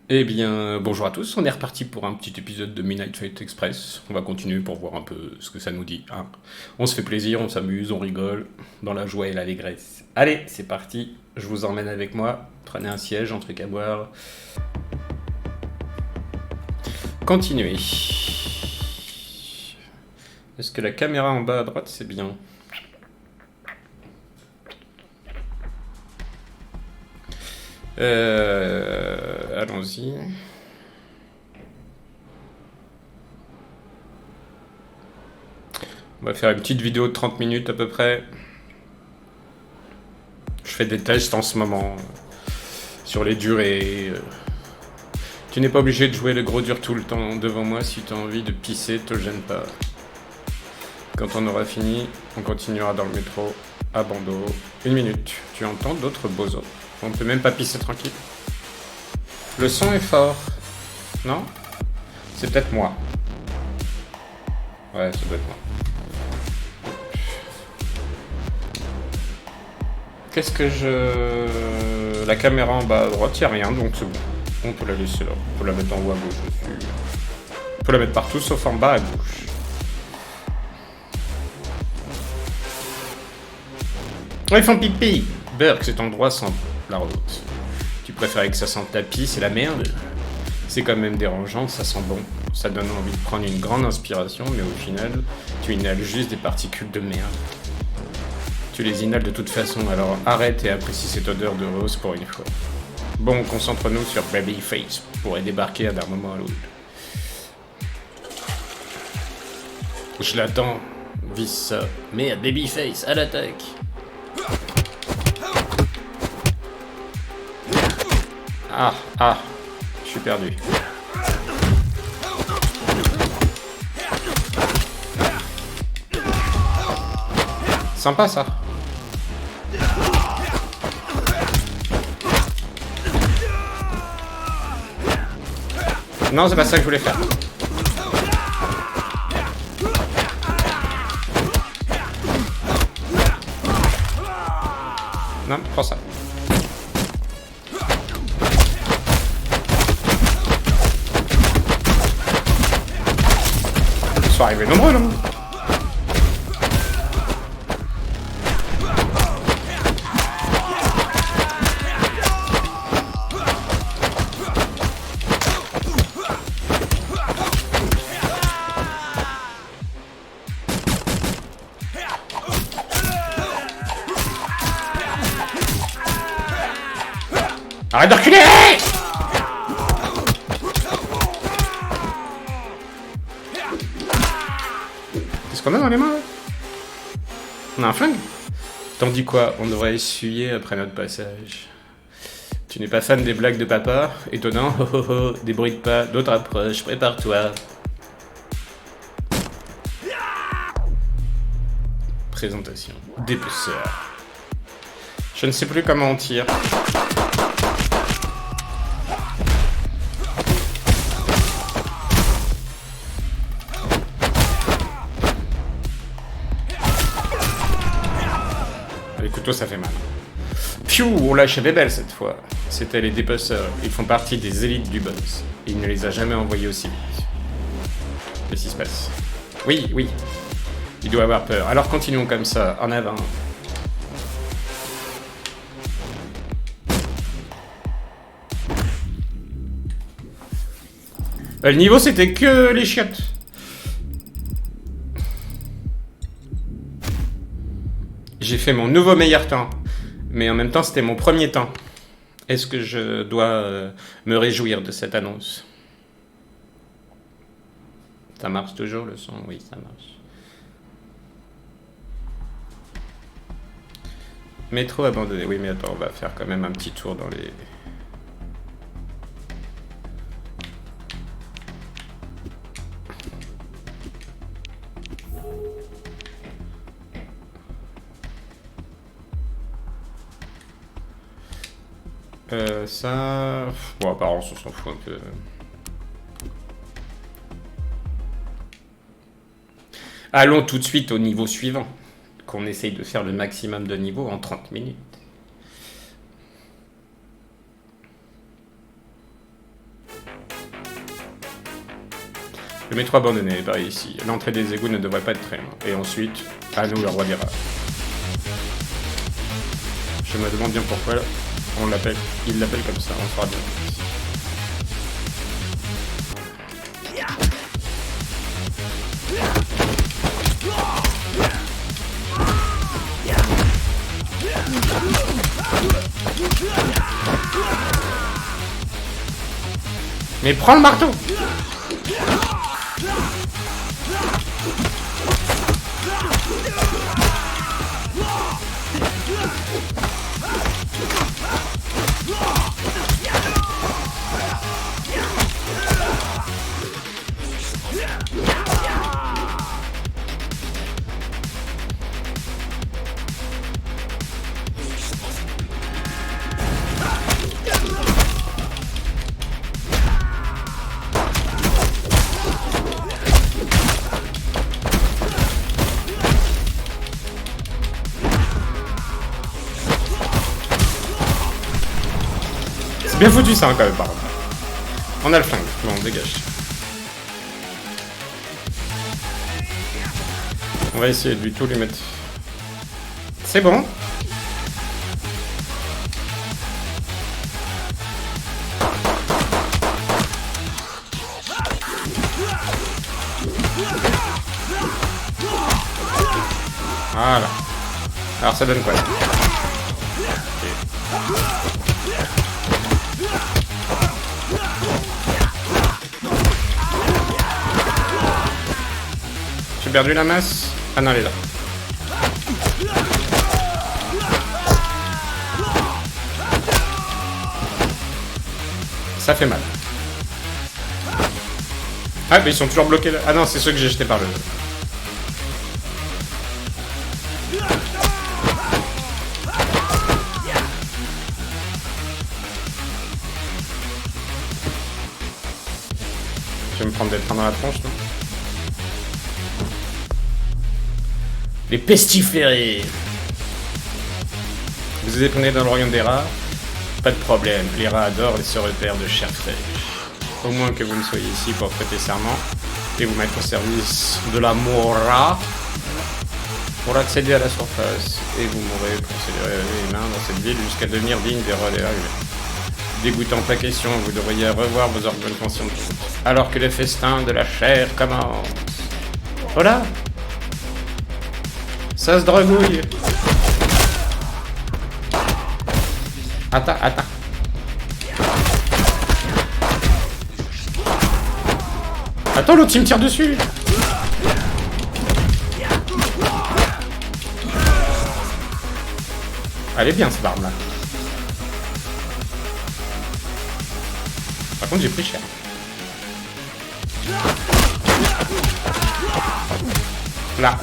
Eh bien, bonjour à tous, on est reparti pour un petit épisode de Midnight Fight Express. On va continuer pour voir un peu ce que ça nous dit, hein. On se fait plaisir, on s'amuse, on rigole, dans la joie et l'allégresse. Allez, c'est parti, je vous emmène avec moi. Prenez un siège, un truc à boire. Continuez. Est-ce que la caméra en bas à droite, c'est bien? Allons-y. On va faire une petite vidéo de 30 minutes à peu près. Je fais des tests en ce moment sur les durées. Tu n'es pas obligé de jouer le gros dur tout le temps devant moi. Si tu as envie de pisser, te gêne pas. Quand on aura fini, on continuera dans le métro à Bordeaux. Une minute. Tu entends d'autres bozos? On peut même pas pisser tranquille. Le son est fort. Non? C'est peut-être moi. Ouais, ça doit être moi. Qu'est-ce que je... La caméra en bas à droite, y'a rien, donc c'est bon. On peut la laisser là. On peut la mettre en haut à gauche aussi. On peut la mettre partout sauf en bas à gauche. Oh, ils font pipi! Burke, cet endroit sent la route. Tu préférais que ça sente ta pisse, c'est la merde? C'est quand même dérangeant, ça sent bon. Ça donne envie de prendre une grande inspiration, mais au final, tu inhales juste des particules de merde. Tu les inhales de toute façon, alors arrête et apprécie cette odeur de rose pour une fois. Bon, concentre-nous sur Babyface, pourrait débarquer d'un moment à l'autre. Je l'attends. Vise ça. Merde, Babyface, à l'attaque. Ah, je suis perdu. Sympa ça. Non, c'est pas ça que je voulais faire. Non, prends ça. Ils sont arrivés nombreux, non? Arrête de reculer! Qu'est-ce qu'on a dans les mains là? On a un flingue? T'en dis quoi? On devrait essuyer après notre passage. Tu n'es pas fan des blagues de papa? Étonnant, oh oh oh, des bruits de pas, d'autres approches, prépare-toi. Présentation. Dépeceur. Je ne sais plus comment on tire. Les couteaux, ça fait mal. Pfiou, on l'a achevé belle cette fois. C'était les dépeceurs. Ils font partie des élites du boss. Il ne les a jamais envoyés aussi vite. Qu'est-ce qui se passe? Oui, oui. Il doit avoir peur. Alors continuons comme ça, en avant. Le niveau, c'était que les chiottes. J'ai fait mon nouveau meilleur temps. Mais en même temps, c'était mon premier temps. Est-ce que je dois me réjouir de cette annonce? Ça marche toujours le son? Oui, ça marche. Métro abandonné. Oui, mais attends, on va faire quand même un petit tour dans les... Ça... Bon, apparemment, on s'en fout un peu. Allons tout de suite au niveau suivant. Qu'on essaye de faire le maximum de niveaux en 30 minutes. Le métro abandonné, par ici. L'entrée des égouts ne devrait pas être très loin. Et ensuite, à nous le roi des rats. Je me demande bien pourquoi on l'appelle. Il l'appelle comme ça, on fera bien. Mais prends le marteau! C'est bien foutu ça quand même par contre. On a le flingue, bon on dégage. On va essayer de lui tout lui mettre. C'est bon. Voilà. Alors ça donne quoi? J'ai perdu la masse. Ah non, elle est là. Ça fait mal. Ah, mais ils sont toujours bloqués là. Ah non, c'est ceux que j'ai jetés par le jeu. Je vais me prendre des trains dans la tronche, non? Les pestiférés. Vous êtes né dans le royaume des rats? Pas de problème, les rats adorent se repères de chair fraîche. Au moins que vous ne soyez ici pour prêter serment et vous mettre au service de la Mora pour accéder à la surface. Et vous mourrez pour accélérer les mains dans cette ville jusqu'à devenir digne des rois des rats. Dégoûtante la question, vous devriez revoir vos organes conscients alors que le festin de la chair commence. Voilà. Ça se dragouille. Attends. Attends, l'autre il me tire dessus. Elle est bien cette arme là. Par contre j'ai pris cher. Là.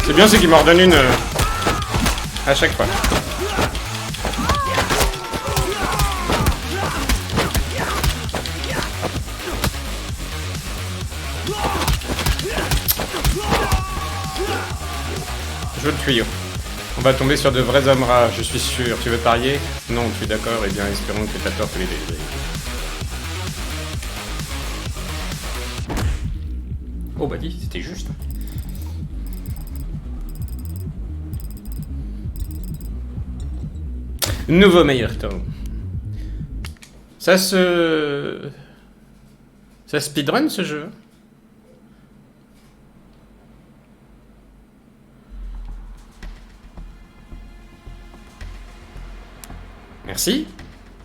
C'est bien, c'est qu'il m'en redonne une à chaque fois. Jeu de tuyau. On va tomber sur de vrais hommes rats, je suis sûr. Tu veux parier? Non, tu es d'accord? Eh bien, espérons que t'as tort tous les deux. Oh bah dis, c'était juste. Nouveau meilleur temps. Ça speedrun ce jeu? Merci.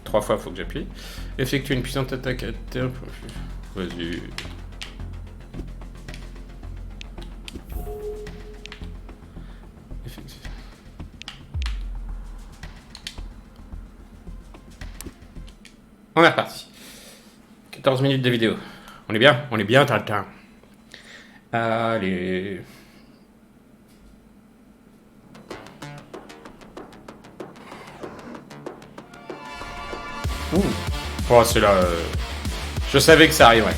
3 fois, faut que j'appuie. Effectue une puissante attaque à terre. Vas-y. On est reparti. 14 minutes de vidéo. On est bien, Tintin. Allez. Ouh. Oh, c'est là. Je savais que ça arriverait.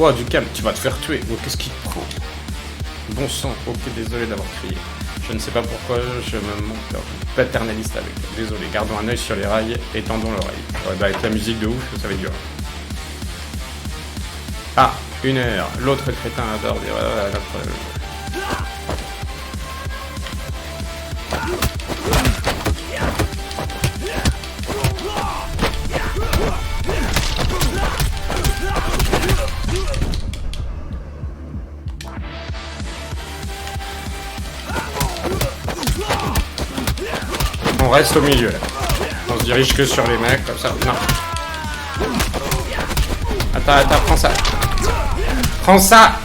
Oh, du calme, tu vas te faire tuer. Oh, qu'est-ce qu'il te prend? Bon sang, ok, désolé d'avoir crié. Je ne sais pas pourquoi je me montre paternaliste avec. Désolé, gardons un œil sur les rails et tendons l'oreille. Ouais, bah avec la musique de ouf, ça va être dur. Ah, 1 heure. L'autre crétin adore dire On reste au milieu là. On se dirige que sur les mecs comme ça. Non. Attends, prends ça. Prends ça.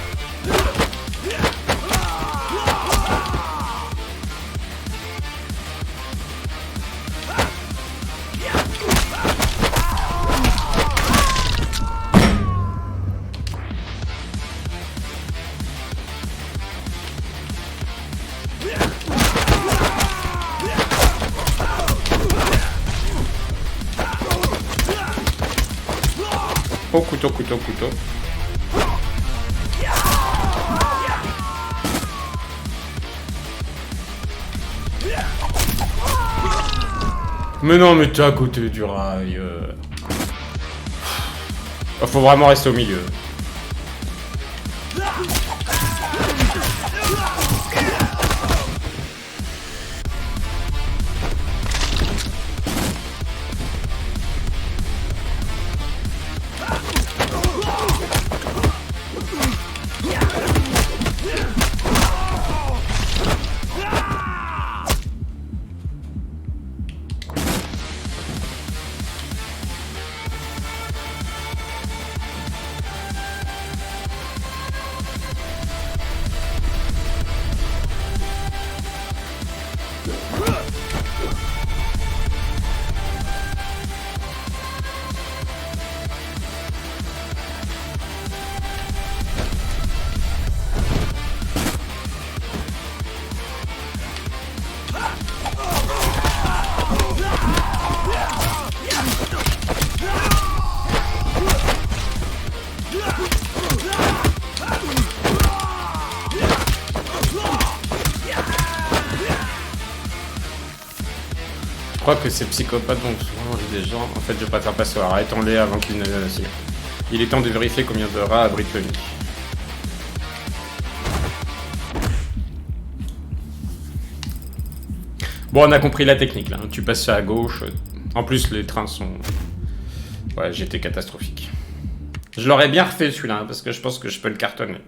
Oh, couteau. Mais non, mais t'es à côté du rail. Faut vraiment rester au milieu. Je crois que ces psychopathes donc souvent des gens. En fait, je préfère passer. Arrêtons-les avant qu'ils ne. Il est temps de vérifier combien de rats abrite le nid. Bon, on a compris la technique là. Tu passes ça à gauche. En plus, les trains sont. Ouais, j'étais catastrophique. Je l'aurais bien refait celui-là parce que je pense que je peux le cartonner.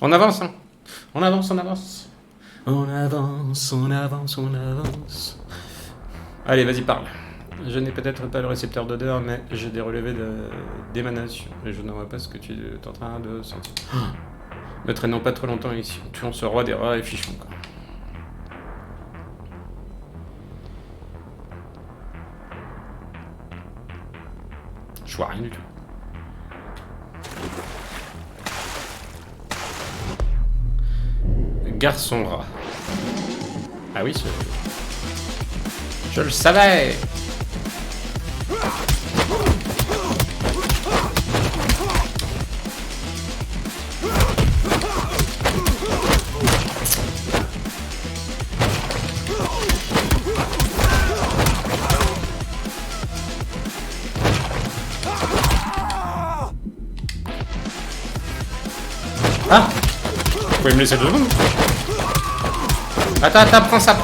On avance, hein. On avance. On avance. Allez, vas-y, parle. Je n'ai peut-être pas le récepteur d'odeur, mais j'ai des relevés d'émanation. Et je ne vois pas ce que tu es en train de sentir. Ne traînons pas trop longtemps ici. Tuons ce roi des rats et fichons, quoi. Je vois rien du tout. Garçon rat. Ah oui, je le savais. Ah, vous pouvez me laisser 2 secondes? Attends, prends ça.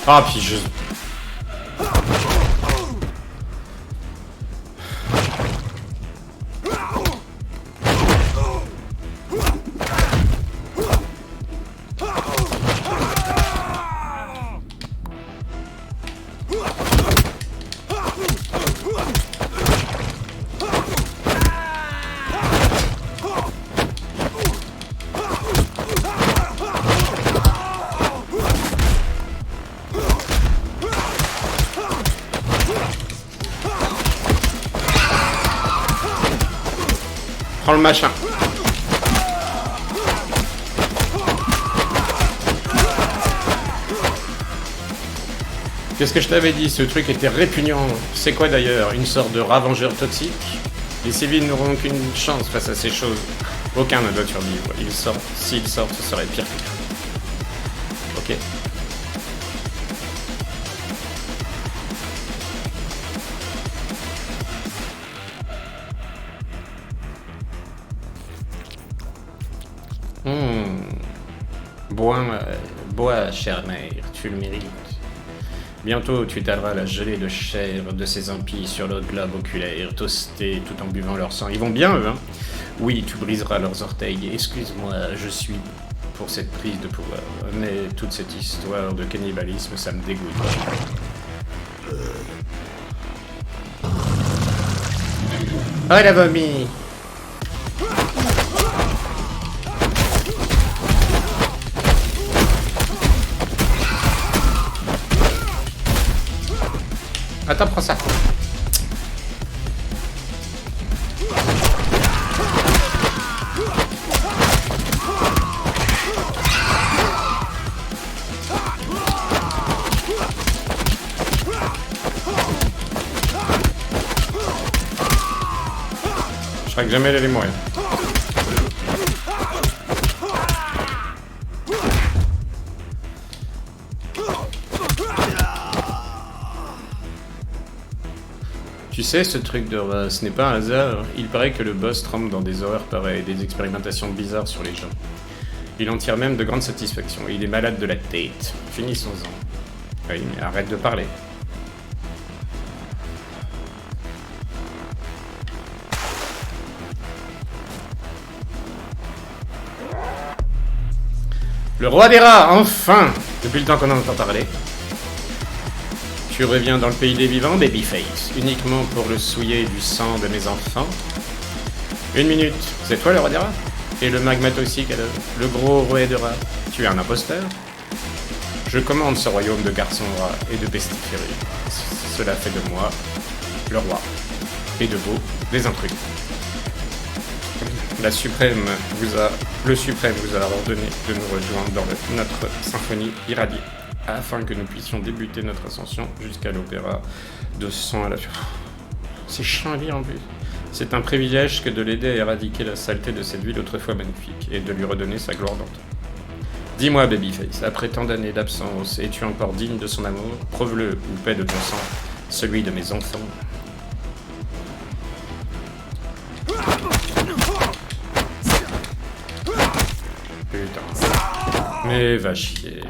Ah, puis je... Prends le machin. Qu'est-ce que je t'avais dit? Ce truc était répugnant. C'est quoi d'ailleurs? Une sorte de ravengeur toxique? Les civils n'auront aucune chance face à ces choses. Aucun ne doit survivre. Ils sortent. S'ils sortent, ce serait pire que... Ok. Bois, chère mère, tu le mérites. Bientôt, tu étaleras la gelée de chair de ces impies sur leur globe oculaire, toastés tout en buvant leur sang. Ils vont bien, eux, hein? Oui, tu briseras leurs orteils. Excuse-moi, je suis pour cette prise de pouvoir. Mais toute cette histoire de cannibalisme, ça me dégoûte. Oh, elle a vomi! Attends, prends ça. Je crois que jamais elle allait mourir. Tu sais, ce truc de ce n'est pas un hasard. Il paraît que le boss trempe dans des horreurs pareilles, des expérimentations bizarres sur les gens. Il en tire même de grandes satisfactions. Il est malade de la tête. Finissons-en. Oui, mais arrête de parler. Le roi des rats, enfin! Depuis le temps qu'on en entend parler. Tu reviens dans le pays des vivants, Babyface, uniquement pour le souiller du sang de mes enfants. Une minute, c'est toi le roi des rats? Et le magma toxique, le gros roi des rats? Tu es un imposteur? Je commande ce royaume de garçons rats et de pestiférés. Cela fait de moi le roi. Et de vous, les intrus. Le Suprême vous a ordonné de nous rejoindre dans notre symphonie irradiée, afin que nous puissions débuter notre ascension jusqu'à l'opéra de sang à la... C'est chiant à lire en plus. C'est un privilège que de l'aider à éradiquer la saleté de cette ville autrefois magnifique, et de lui redonner sa gloire d'antan. Dis-moi, Babyface, après tant d'années d'absence, es-tu encore digne de son amour? Prouve-le, ou paie de ton sang, celui de mes enfants. Putain. Mais va chier.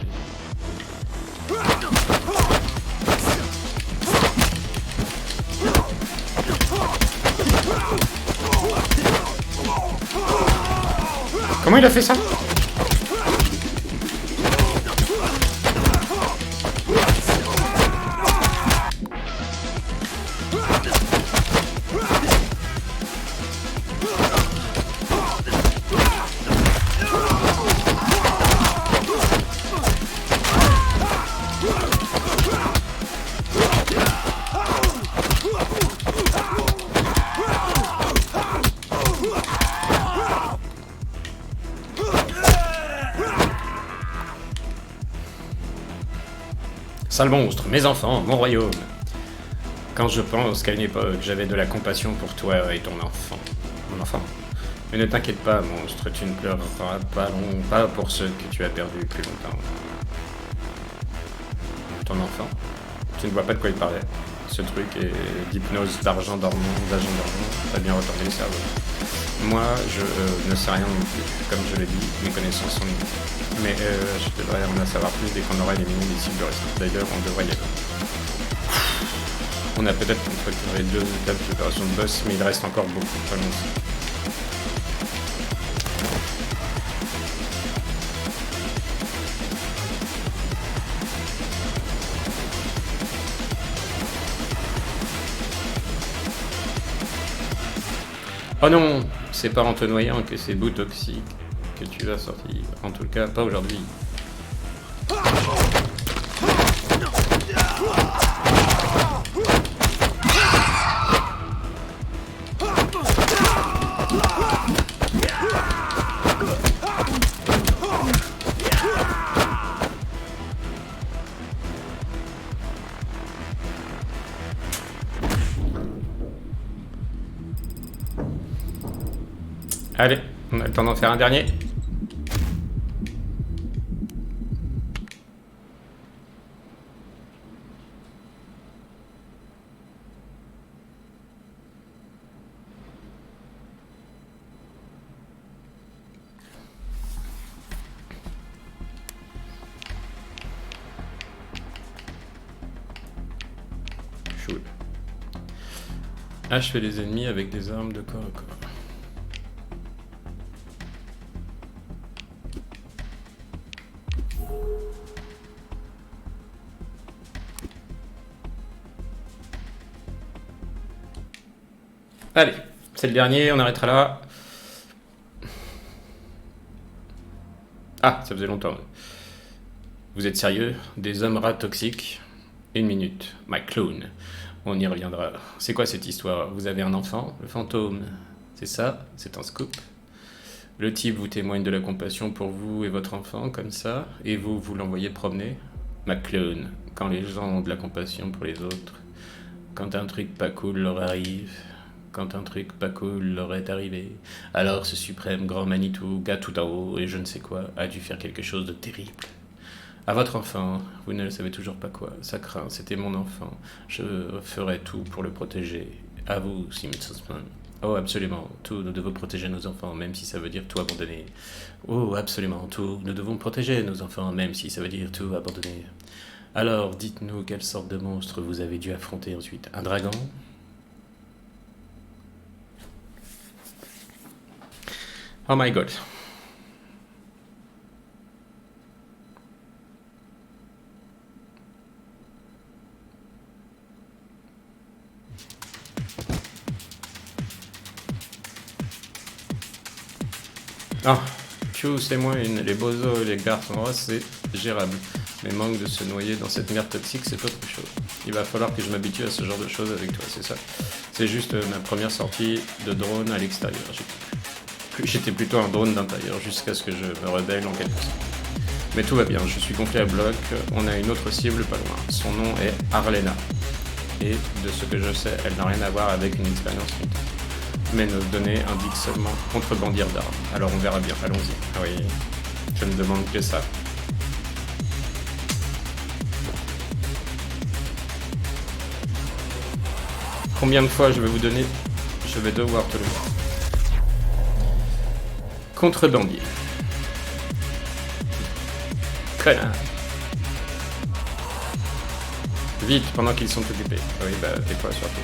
Comment il a fait ça? Sale monstre, mes enfants, mon royaume. Quand je pense qu'à une époque, j'avais de la compassion pour toi et ton enfant. Mon enfant. Mais ne t'inquiète pas, monstre, tu ne pleureras pas pour ceux que tu as perdus plus longtemps. Ton enfant. Tu ne vois pas de quoi il parlait. Ce truc est d'hypnose d'argent dormant, t'as bien retourné le cerveau. Moi, je ne sais rien non plus. Comme je l'ai dit, mes connaissances sont limitées. Mais je devrais en savoir plus dès qu'on aura éliminé les cibles restantes. D'ailleurs, on devrait y aller. On a peut-être confectionné 2 étapes d'opération de boss, mais il reste encore beaucoup de annonces. Oh non, c'est pas en te noyant que ces bouts toxiques que tu vas sortir. En tout cas, pas aujourd'hui. Allez, on a le temps d'en faire un dernier. Chouette. Achever les ennemis avec des armes de corps à corps. Allez, c'est le dernier, on arrêtera là. Ah, ça faisait longtemps. Vous êtes sérieux? Des hommes rats toxiques? Une minute, my clone. On y reviendra. C'est quoi cette histoire? Vous avez un enfant? Le fantôme? C'est ça? C'est un scoop? Le type vous témoigne de la compassion pour vous et votre enfant, comme ça, et vous l'envoyez promener? Ma clone, quand les gens ont de la compassion pour les autres, quand un truc pas cool leur arrive, quand un truc pas cool leur est arrivé, alors ce suprême grand Manitou, gars tout en haut et je ne sais quoi, a dû faire quelque chose de terrible. À votre enfant, vous ne le savez toujours pas quoi, ça craint, c'était mon enfant, je ferai tout pour le protéger. À vous, Simpson. Oh, absolument, tout, nous devons protéger nos enfants, même si ça veut dire tout abandonner. Oh, absolument, tout, nous devons protéger nos enfants, même si ça veut dire tout abandonner. Alors, dites-nous quelle sorte de monstre vous avez dû affronter ensuite. Un dragon? Oh my god. Ah, Q, c'est moins une. Les bozos et les garçons rois, c'est gérable. Mais manque de se noyer dans cette merde toxique, c'est autre chose. Il va falloir que je m'habitue à ce genre de choses avec toi, c'est ça. C'est juste ma première sortie de drone à l'extérieur. J'étais plutôt un drone d'intérieur jusqu'à ce que je me rebelle en quelque sorte. Mais tout va bien, je suis gonflé à bloc, on a une autre cible pas loin. Son nom est Arlena. Et de ce que je sais, elle n'a rien à voir avec une expérience militaire. Mais nos données indiquent seulement contrebandière d'armes. Alors on verra bien, allons-y. Ah oui, je ne demande que ça. Combien de fois je vais vous donner? Je vais devoir te le dire. Contrebandier. Connard. Vite, pendant qu'ils sont occupés. Ah oui, bah tais-toi surtout.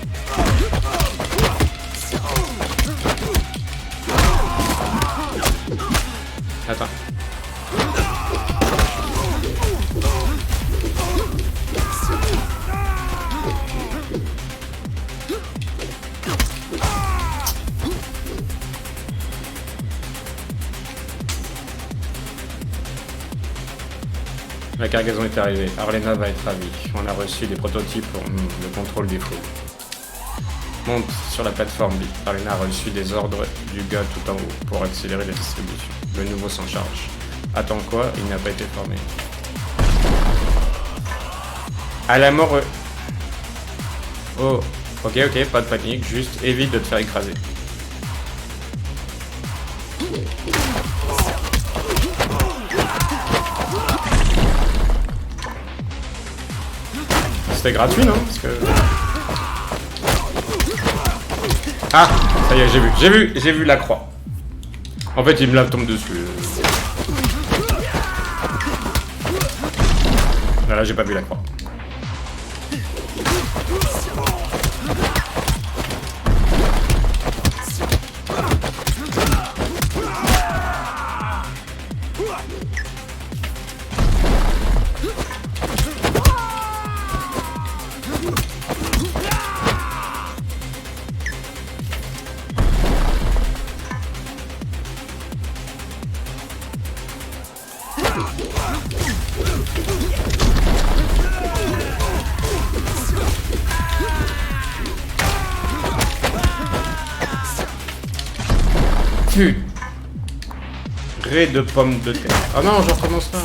Attends. La cargaison est arrivée. Arlena va être ravie. On a reçu des prototypes pour le contrôle des fous. Monte sur la plateforme B. Arlena a reçu des ordres du gars tout en haut pour accélérer la distribution. Le nouveau s'en charge. Attends quoi? Il n'a pas été formé. À la mort. Oh, ok, pas de panique. Juste évite de te faire écraser. C'était gratuit, non? Parce que... Ah, ça y est, j'ai vu la croix. En fait, il me la tombe dessus. Là, j'ai pas vu la croix. Ré de pommes de terre. Ah non, je recommence pas.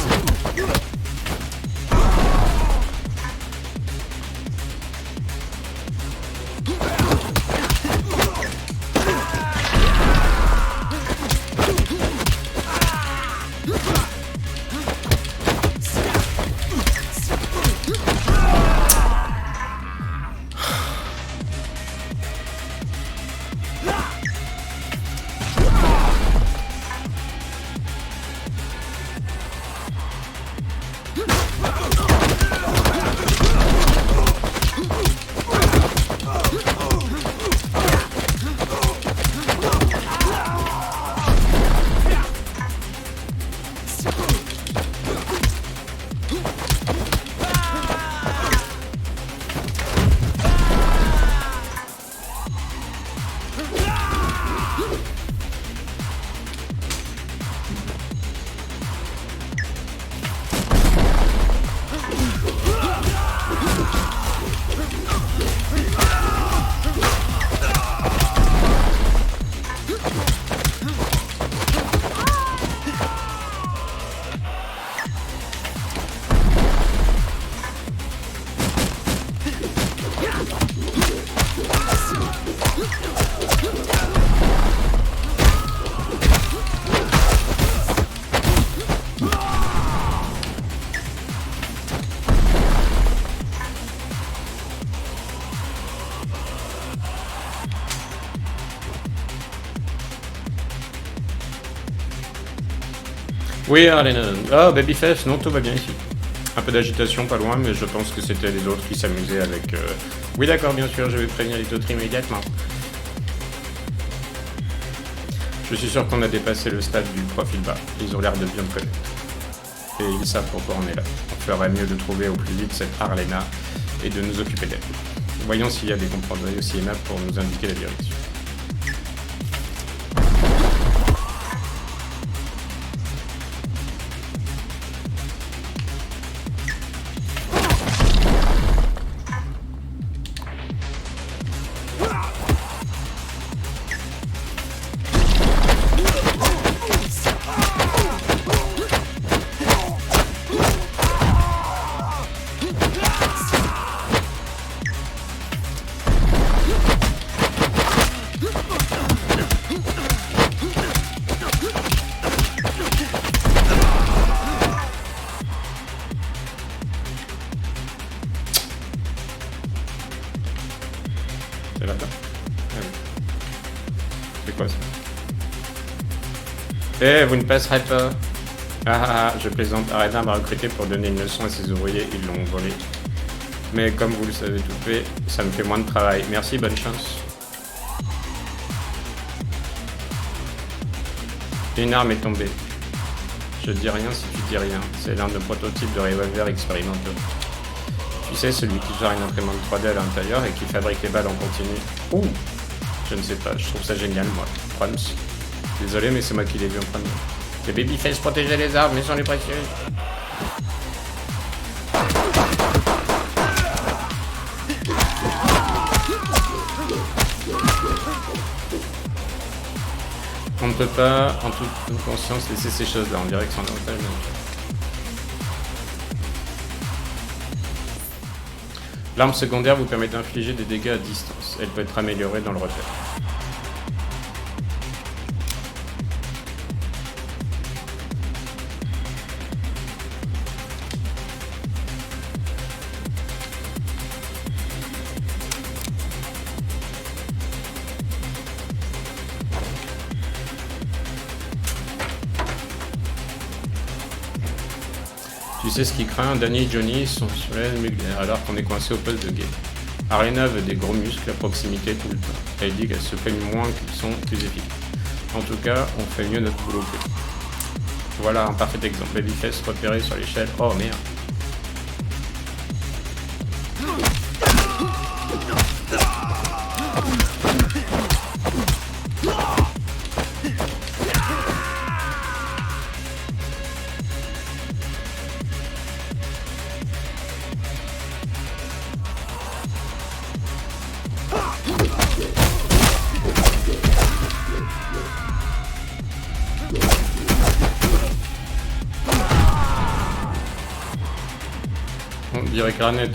Oui, Arlena. Oh, Babyface, non, tout va bien ici. Un peu d'agitation, pas loin, mais je pense que c'était les autres qui s'amusaient avec... Oui, d'accord, bien sûr, je vais prévenir les autres immédiatement. Je suis sûr qu'on a dépassé le stade du profil bas. Ils ont l'air de bien me connaître. Et ils savent pourquoi on est là. On ferait mieux de trouver au plus vite cette Arlena et de nous occuper d'elle. Voyons s'il y a des compromis aussi aimables pour nous indiquer la direction. C'est là-bas. Ah oui. C'est quoi ça? Eh, vous ne passerez pas. Ah, je plaisante. Arena m'a recruté pour donner une leçon à ses ouvriers. Ils l'ont volé. Mais comme vous le savez tout fait, ça me fait moins de travail. Merci, bonne chance. Une arme est tombée. Je dis rien si tu dis rien. C'est l'un de nos prototypes de revolver expérimentaux. Tu sais, celui qui gère une imprimante 3D à l'intérieur et qui fabrique les balles en continu. Ouh, je ne sais pas, je trouve ça génial, moi. Prons. Désolé, mais c'est moi qui l'ai vu en premier. Les Babyface protégeaient les armes, mais sont les précieuses. On ne peut pas, en toute conscience, laisser ces choses-là. On dirait que c'est un avantage. L'arme secondaire vous permet d'infliger des dégâts à distance. Elle peut être améliorée dans le repère. Tu sais ce qui craint, Danny et Johnny sont sur l'aile nucléaire alors qu'on est coincé au poste de guet. Arena veut des gros muscles à proximité tout le temps. Elle dit qu'elle se plaigne moins qu'ils sont plus efficaces. En tout cas, on fait mieux notre boulot que. Voilà un parfait exemple. Babyface repéré sur l'échelle. Oh merde. On dirait que Rane est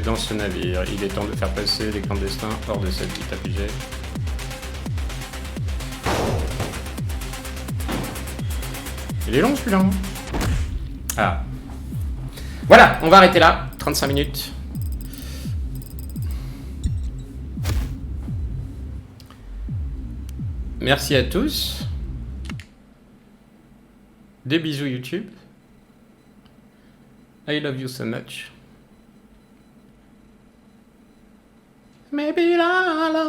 dans ce navire. Il est temps de faire passer les clandestins hors de cette vie tapigée. Il est long celui-là. Hein. Ah. Voilà, on va arrêter là. 35 minutes. Merci à tous. Des bisous YouTube. I love you so much. Maybe la la.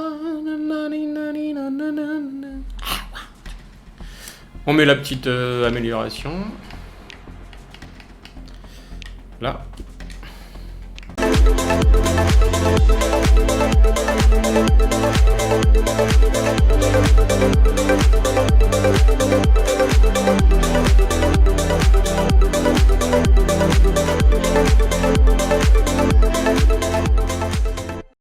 On met la petite amélioration. Là.